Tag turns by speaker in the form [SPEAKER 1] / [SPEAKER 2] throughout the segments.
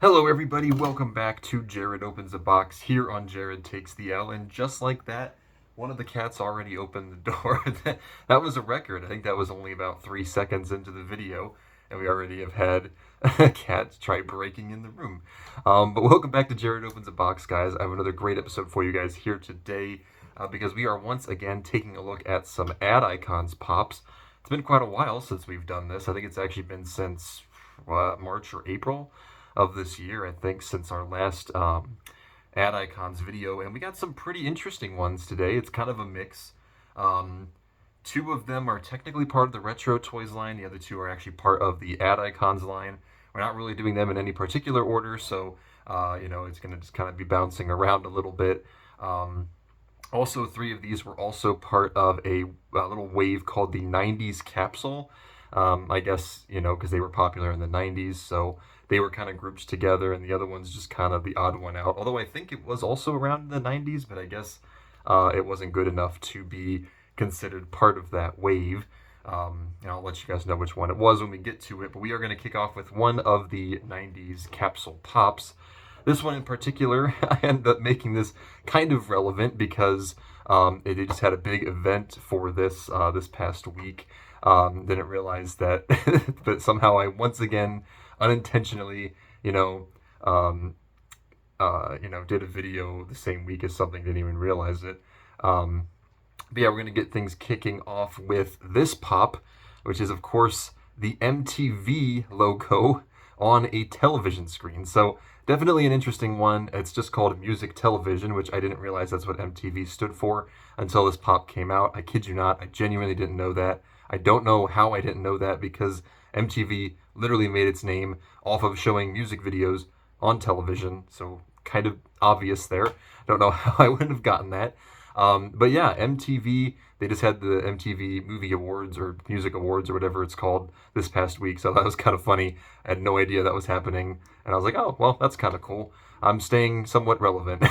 [SPEAKER 1] Hello everybody, welcome back to Jared Opens a Box here on Jared Takes the L, and just like that, one of the cats already opened the door. That was a record. I think that was only about 3 seconds into the video, and we already have had a cat try breaking in the room. But welcome back to Jared Opens a Box, guys. I have another great episode for you guys here today, because we are once again taking a look at some ad icons pops. It's been quite a while since we've done this. I think it's actually been since March or April of this year, I think, since our last ad icons video, and we got some pretty interesting ones today. It's kind of a mix. Two of them are technically part of the retro toys line. The other two are actually part of the ad icons line. We're not really doing them in any particular order, so it's going to just kind of be bouncing around a little bit. Also, three of these were also part of a little wave called the 90s capsule. I guess, because they were popular in the 90s, so they were kind of grouped together, and the other one's just kind of the odd one out. Although I think it was also around in the 90s, but I guess it wasn't good enough to be considered part of that wave. And I'll let you guys know which one it was when we get to it, but we are going to kick off with one of the 90s capsule pops. This one in particular, I ended up making this kind of relevant because it just had a big event for this past week. Didn't realize that, but somehow I once again unintentionally, did a video the same week as something, didn't even realize it. But yeah, we're gonna get things kicking off with this pop, which is of course the MTV logo on a television screen. So definitely an interesting one. It's just called Music Television, which I didn't realize that's what MTV stood for until this pop came out. I kid you not, I genuinely didn't know that. I don't know how I didn't know that because MTV literally made its name off of showing music videos on television, so kind of obvious there. Don't know how I wouldn't have gotten that. But yeah, MTV, they just had the MTV Movie Awards or Music Awards or whatever it's called this past week, so that was kind of funny. I had no idea that was happening, and I was like, oh, well, that's kind of cool. I'm staying somewhat relevant.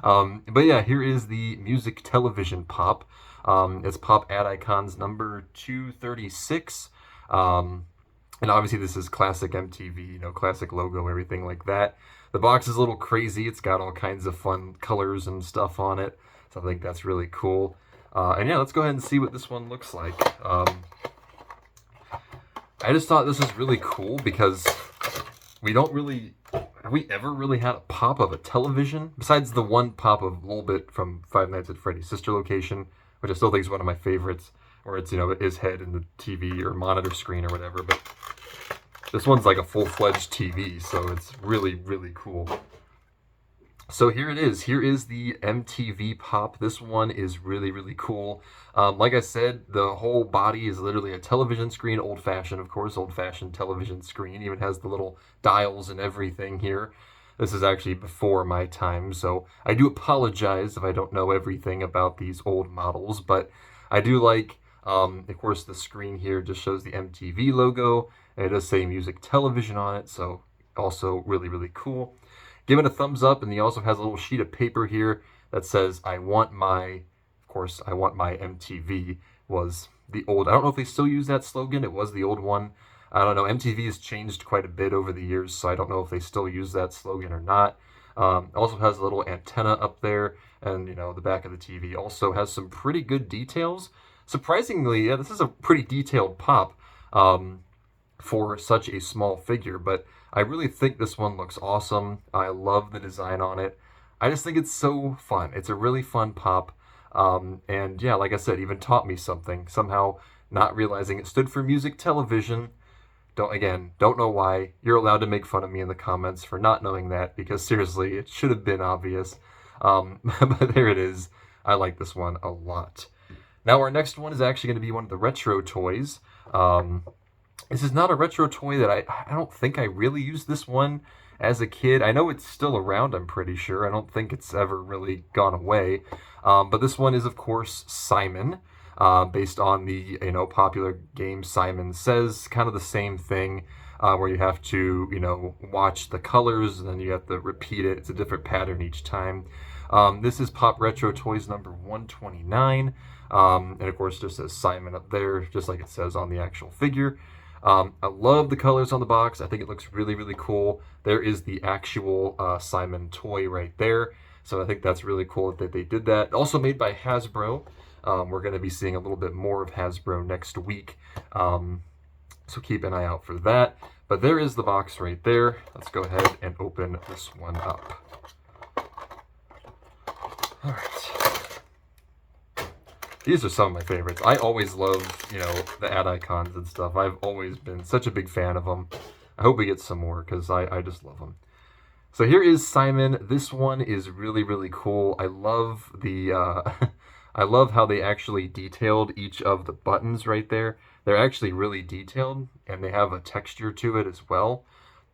[SPEAKER 1] But yeah, here is the Music Television pop. It's Pop Ad Icons number 236. And obviously this is classic MTV, classic logo, everything like that. The box is a little crazy. It's got all kinds of fun colors and stuff on it. So I think that's really cool. And yeah, let's go ahead and see what this one looks like. I just thought this was really cool because have we ever really had a pop of a television? Besides the one pop of a little bit from Five Nights at Freddy's Sister Location, which I still think is one of my favorites, where it's, his head in the TV or monitor screen or whatever, but this one's like a full-fledged TV, so it's really, really cool. So here it is. Here is the MTV pop. This one is really, really cool. Like I said, the whole body is literally a television screen, old-fashioned, of course, old-fashioned television screen. Even has the little dials and everything here. This is actually before my time, so I do apologize if I don't know everything about these old models, but I do like, of course, the screen here just shows the MTV logo, and it does say Music Television on it, so also really, really cool. Give it a thumbs up, and he also has a little sheet of paper here that says, I want my MTV, was the old, I don't know if they still use that slogan, it was the old one. I don't know, MTV has changed quite a bit over the years, so I don't know if they still use that slogan or not. Also has a little antenna up there, and the back of the TV also has some pretty good details. Surprisingly, yeah, this is a pretty detailed pop for such a small figure, but I really think this one looks awesome. I love the design on it. I just think it's so fun. It's a really fun pop. And yeah, like I said, even taught me something. Somehow not realizing it stood for Music Television. Don't know why. You're allowed to make fun of me in the comments for not knowing that, because seriously, it should have been obvious. But there it is. I like this one a lot. Now our next one is actually going to be one of the retro toys. This is not a retro toy that I don't think I really used this one as a kid. I know it's still around, I'm pretty sure. I don't think it's ever really gone away. But this one is, of course, Simon, based on the popular game Simon Says. Kind of the same thing, where you have to watch the colors and then you have to repeat it. It's a different pattern each time. This is Pop Retro Toys number 129. And of course, just says Simon up there, just like it says on the actual figure. I love the colors on the box. I think it looks really, really cool. There is the actual Simon toy right there. So I think that's really cool that they did that. Also made by Hasbro. We're going to be seeing a little bit more of Hasbro next week. So keep an eye out for that. But there is the box right there. Let's go ahead and open this one up. All right. These are some of my favorites. I always love, the ad icons and stuff. I've always been such a big fan of them. I hope we get some more because I just love them. So here is Simon. This one is really, really cool. I love the, I love how they actually detailed each of the buttons right there. They're actually really detailed, and they have a texture to it as well.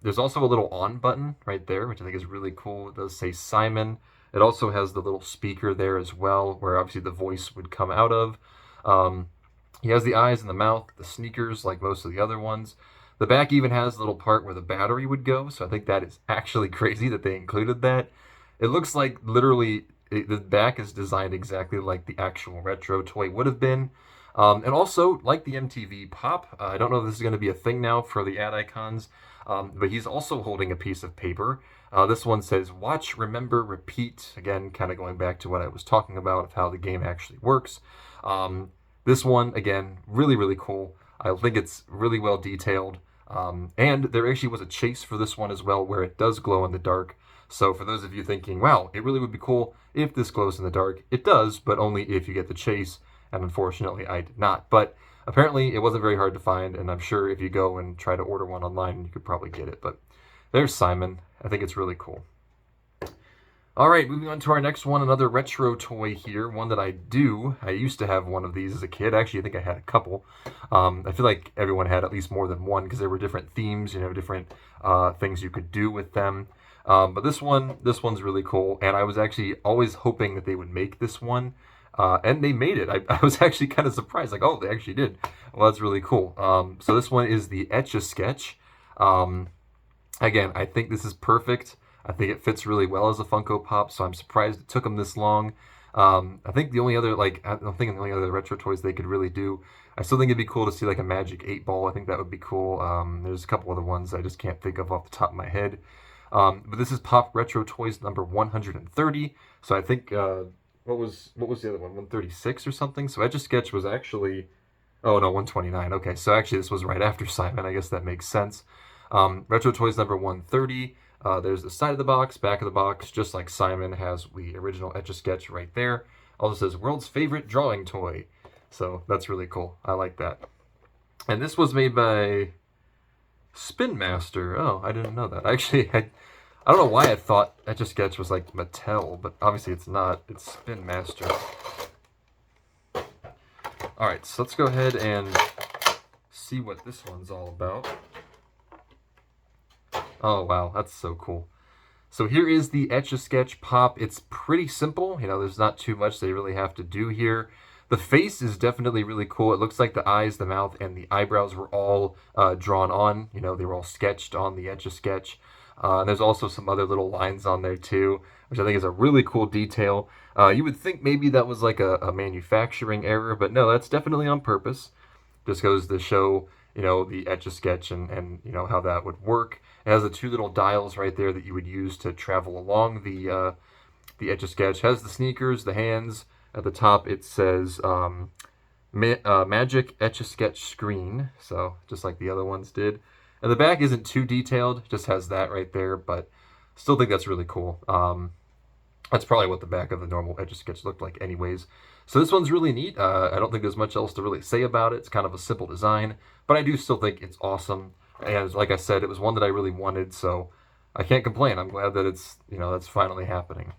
[SPEAKER 1] There's also a little on button right there, which I think is really cool. It does say Simon. It also has the little speaker there as well, where obviously the voice would come out of. He has the eyes and the mouth, the sneakers, like most of the other ones. The back even has a little part where the battery would go, so I think that is actually crazy that they included that. It looks like literally the back is designed exactly like the actual retro toy would have been. And also, like the MTV Pop, I don't know if this is going to be a thing now for the ad icons, but he's also holding a piece of paper. This one says, watch, remember, repeat. Again, kind of going back to what I was talking about of how the game actually works. This one, again, really, really cool. I think it's really well detailed. And there actually was a chase for this one as well, where it does glow in the dark. So for those of you thinking, wow, it really would be cool if this glows in the dark, it does, but only if you get the chase. And unfortunately, I did not. But apparently, it wasn't very hard to find, and I'm sure if you go and try to order one online, you could probably get it. But there's Simon. I think it's really cool. All right, moving on to our next one, another retro toy here, one that I used to have one of these as a kid. Actually, I think I had a couple. I feel like everyone had at least more than one because there were different themes, different things you could do with them. But this one's really cool, and I was actually always hoping that they would make this one. And they made it. I was actually kind of surprised, like, oh, they actually did. Well, that's really cool. So this one is the Etch-a-Sketch. Again, I think this is perfect. I think it fits really well as a Funko Pop, so I'm surprised it took them this long. I think the only other, retro toys they could really do, I still think it'd be cool to see, like, a Magic 8-Ball. I think that would be cool. There's a couple other ones I just can't think of off the top of my head. But this is Pop Retro Toys number 130. So I think... What was the other one? 136 or something? So Etch-a-Sketch was actually... Oh, no, 129. Okay, so actually this was right after Simon. I guess that makes sense. Retro Toys number 130. There's the side of the box, back of the box, just like Simon has the original Etch-a-Sketch right there. Also says, world's favorite drawing toy. So that's really cool. I like that. And this was made by Spin Master. Oh, I didn't know that. Actually, I don't know why I thought Etch-a-Sketch was like Mattel, but obviously it's not. It's Spin Master. Alright, so let's go ahead and see what this one's all about. Oh, wow, that's so cool. So here is the Etch-a-Sketch Pop. It's pretty simple. There's not too much they really have to do here. The face is definitely really cool. It looks like the eyes, the mouth, and the eyebrows were all drawn on. They were all sketched on the Etch-a-Sketch. And there's also some other little lines on there too, which I think is a really cool detail. You would think maybe that was like a manufacturing error, but no, that's definitely on purpose. Just goes to show, the Etch-a-Sketch and how that would work. It has the two little dials right there that you would use to travel along the Etch-a-Sketch. It has the sneakers, the hands. At the top it says Magic Etch-a-Sketch Screen, so just like the other ones did. And the back isn't too detailed, just has that right there, but still think that's really cool. That's probably what the back of the normal Etch-a-Sketch looked like anyways. So this one's really neat. I don't think there's much else to really say about it. It's kind of a simple design, but I do still think it's awesome. And like I said, it was one that I really wanted, so I can't complain. I'm glad that it's, that's finally happening.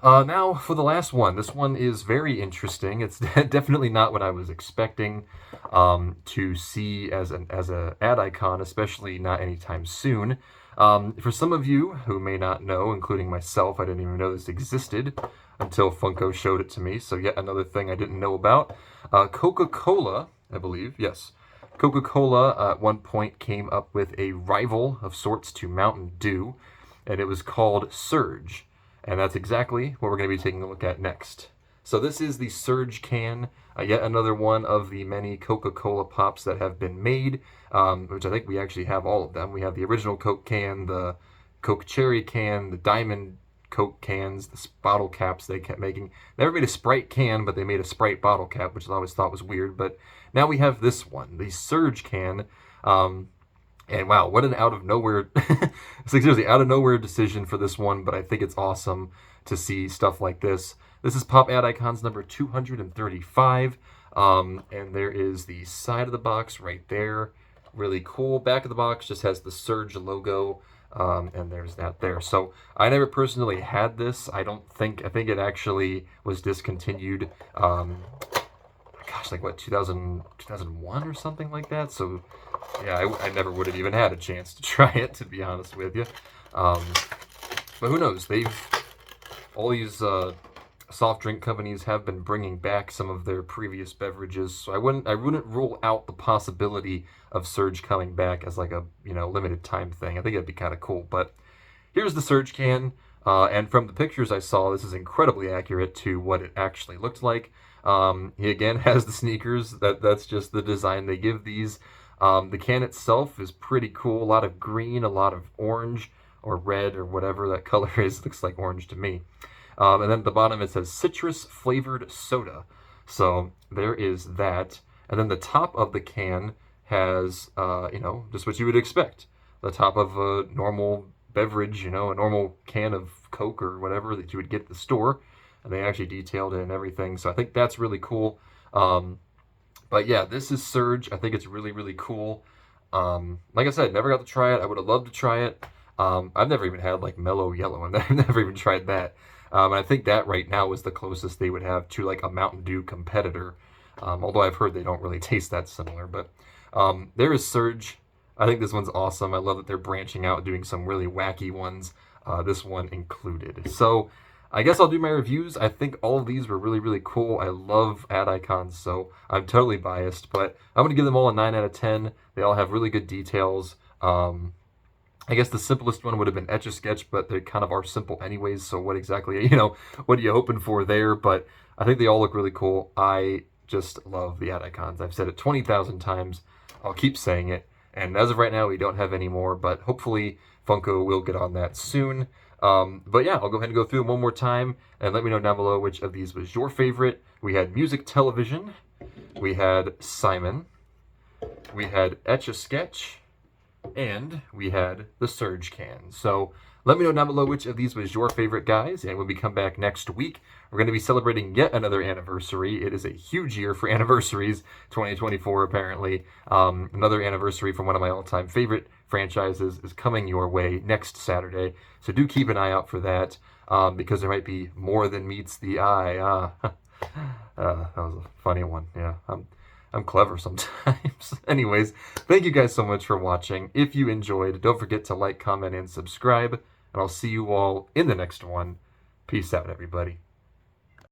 [SPEAKER 1] Now for the last one. This one is very interesting. It's definitely not what I was expecting to see as an ad icon, especially not anytime soon. For some of you who may not know, including myself, I didn't even know this existed until Funko showed it to me. So yet another thing I didn't know about. Coca-Cola, I believe, yes. Coca-Cola at one point came up with a rival of sorts to Mountain Dew, and it was called Surge. And that's exactly what we're going to be taking a look at next. So this is the Surge can, yet another one of the many Coca-Cola pops that have been made, which I think we actually have all of them. We have the original Coke can, the Coke Cherry can, the Diamond Coke cans, the bottle caps they kept making. They never made a Sprite can, but they made a Sprite bottle cap, which I always thought was weird. But now we have this one, the Surge can. And wow, what an out of nowhere, it's like seriously out of nowhere decision for this one, but I think it's awesome to see stuff like this. This is Pop Ad Icons number 235. And there is the side of the box right there. Really cool. Back of the box just has the Surge logo. And there's that there. So I never personally had this. I think it actually was discontinued. Gosh, like what, 2001 or something like that. So yeah, I never would have even had a chance to try it, to be honest with you. But who knows? All these soft drink companies have been bringing back some of their previous beverages, so I wouldn't rule out the possibility of Surge coming back as like a limited time thing. I think it'd be kind of cool. But here's the Surge can, and from the pictures I saw, this is incredibly accurate to what it actually looked like. He again has the sneakers. That's just the design they give these. The can itself is pretty cool. A lot of green, a lot of orange or red or whatever that color is. Looks like orange to me. And then at the bottom it says citrus flavored soda. So there is that. And then the top of the can has, just what you would expect. The top of a normal beverage, a normal can of Coke or whatever that you would get at the store. And they actually detailed it and everything. So I think that's really cool. But yeah, this is Surge. I think it's really, really cool. Like I said, never got to try it. I would have loved to try it. I've never even had like Mellow Yellow, and I've never even tried that. And I think that right now is the closest they would have to like a Mountain Dew competitor. Although I've heard they don't really taste that similar. But there is Surge. I think this one's awesome. I love that they're branching out, doing some really wacky ones. This one included. So I guess I'll do my reviews. I think all of these were really, really cool. I love ad icons, so I'm totally biased, but I'm going to give them all a 9 out of 10. They all have really good details. I guess the simplest one would have been Etch a Sketch, but they kind of are simple anyways, so what exactly, what are you hoping for there? But I think they all look really cool. I just love the ad icons. I've said it 20,000 times. I'll keep saying it. And as of right now, we don't have any more, but hopefully Funko will get on that soon. But yeah, I'll go ahead and go through them one more time and let me know down below which of these was your favorite. We had Music Television, we had Simon, we had Etch a Sketch, and we had the Surge can. So let me know down below which of these was your favorite, guys. And when we come back next week, we're going to be celebrating yet another anniversary. It is a huge year for anniversaries, 2024 apparently. Another anniversary from one of my all-time favorite franchises is coming your way next Saturday. So do keep an eye out for that, because there might be more than meets the eye. That was a funny one. Yeah, I'm clever sometimes. Anyways, thank you guys so much for watching. If you enjoyed, don't forget to like, comment, and subscribe. And I'll see you all in the next one. Peace out, everybody.